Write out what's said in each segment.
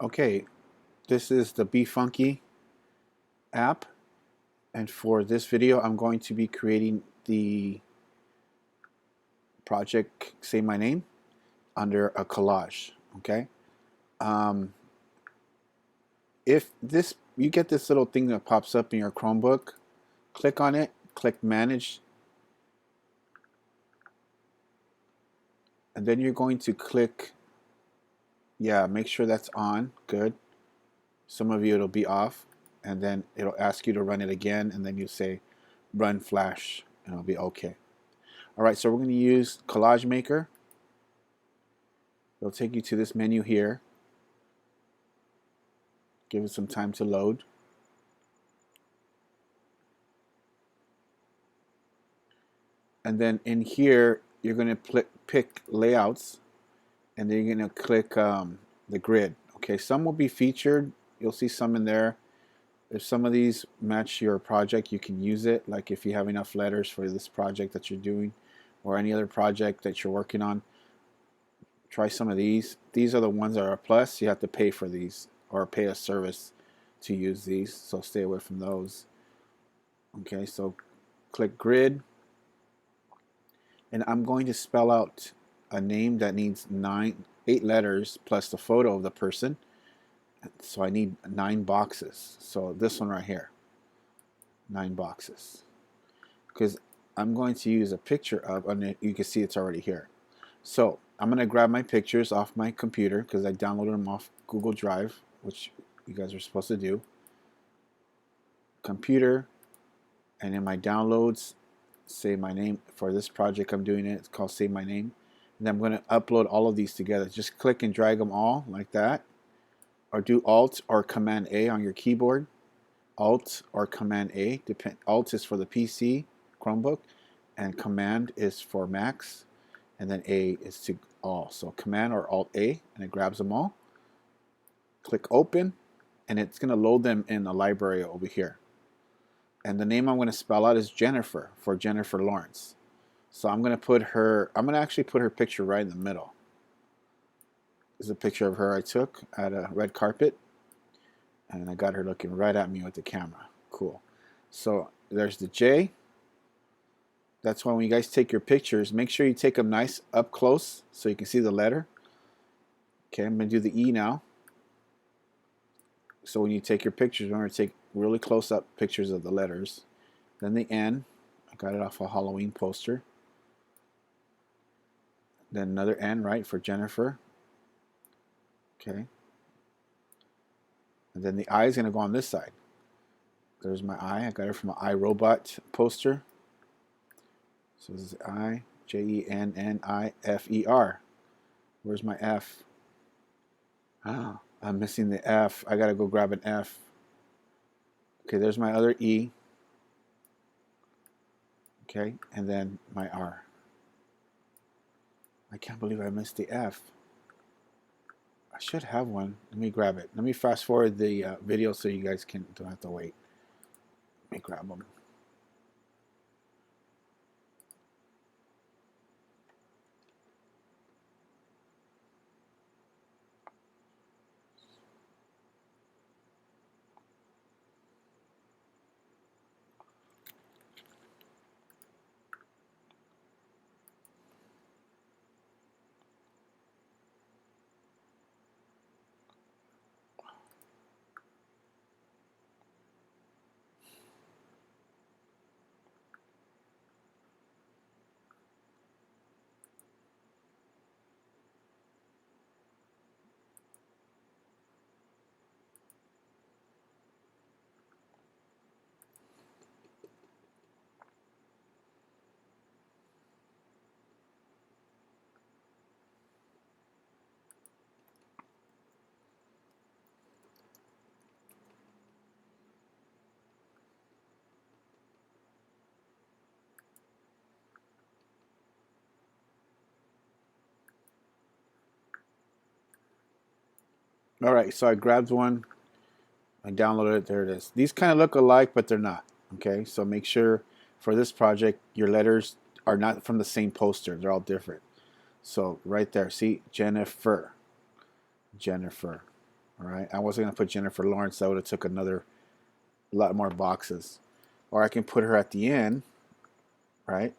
Okay, this is the BeFunky app, and for this video I'm going to be creating the project Say My Name under a collage. Okay, um, if this you get this little thing that pops up in your Chromebook, click on it, click Manage, and then you're going to click, yeah, make sure that's on. Good. Some of you it'll be off, and then it'll ask you to run it again, and then you say Run Flash, and it'll be okay. Alright, so we're going to use Collage Maker. It'll take you to this menu here. Give it some time to load. And then in here, you're going to pick Layouts, and then you're going to click the grid. Okay, some will be featured. You'll see some in there. If some of these match your project, you can use it. Like if you have enough letters for this project that you're doing, or any other project that you're working on, try some of these. These are the ones that are a plus. You have to pay for these or pay a service to use these, so stay away from those. Okay, so click grid, and I'm going to spell out a name that needs 8 letters plus the photo of the person. So I need 9 boxes. So this one right here, 9 boxes, because I'm going to use a picture of, and you can see it's already here. So I'm going to grab my pictures off my computer because I downloaded them off Google Drive, which you guys are supposed to do. Computer, and in my downloads, Say My Name. For this project I'm doing it, it's called Say My Name. And I'm going to upload all of these together. Just click and drag them all like that, or do Alt or Command A on your keyboard. Alt or Command A. Alt is for the PC Chromebook, and Command is for Macs, and then A is to all. So Command or Alt A, and it grabs them all. Click Open, and it's going to load them in a library over here. And the name I'm going to spell out is Jennifer, for Jennifer Lawrence. So I'm going to actually put her picture right in the middle. This is a picture of her I took at a red carpet, and I got her looking right at me with the camera. Cool. So there's the J. That's why when you guys take your pictures, make sure you take them nice up close so you can see the letter. Okay, I'm going to do the E now. So when you take your pictures, remember to take really close up pictures of the letters. Then the N, I got it off a Halloween poster. Then another N, right, for Jennifer. Okay. And then the I is going to go on this side. There's my I. I got it from an iRobot poster. So this is I, Jennifer. Where's my F? Ah, I'm missing the F. I got to go grab an F. Okay, there's my other E. Okay, and then my R. I can't believe I missed the F. I should have one. Let me grab it. Let me fast forward the video so you guys don't have to wait. Let me grab them. All right, so I grabbed one. I downloaded it. There it is. These kind of look alike, but they're not. Okay, so make sure for this project your letters are not from the same poster. They're all different. So right there, see Jennifer. All right, I wasn't going to put Jennifer Lawrence. That would have took a lot more boxes. Or I can put her at the end, right?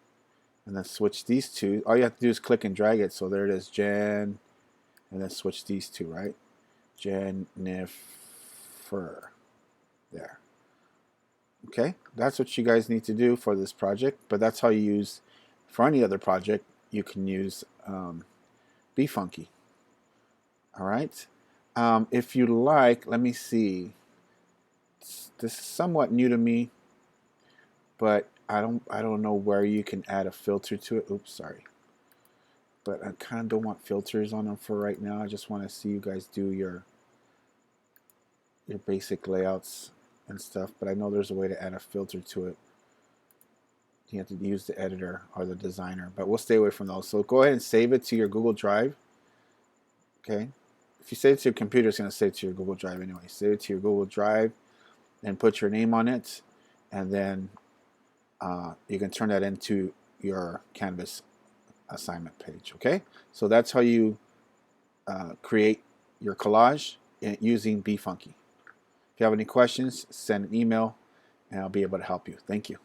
And then switch these two. All you have to do is click and drag it. So there it is, Jen, and then switch these two, right? Jennifer. There. Okay, that's what you guys need to do for this project, but that's how you use, for any other project, you can use BeFunky. All right. If you like, let me see. This is somewhat new to me, but I don't know where you can add a filter to it. Oops, sorry. But I kind of don't want filters on them for right now. I just want to see you guys do your basic layouts and stuff, but I know there's a way to add a filter to it. You have to use the editor or the designer, but we'll stay away from those. So go ahead and save it to your Google Drive. Okay, if you save it to your computer, it's going to save it to your Google Drive anyway. Save it to your Google Drive and put your name on it, and then you can turn that into your Canvas assignment page. Okay, so that's how you create your collage using BeFunky. If you have any questions, send an email and I'll be able to help you. Thank you.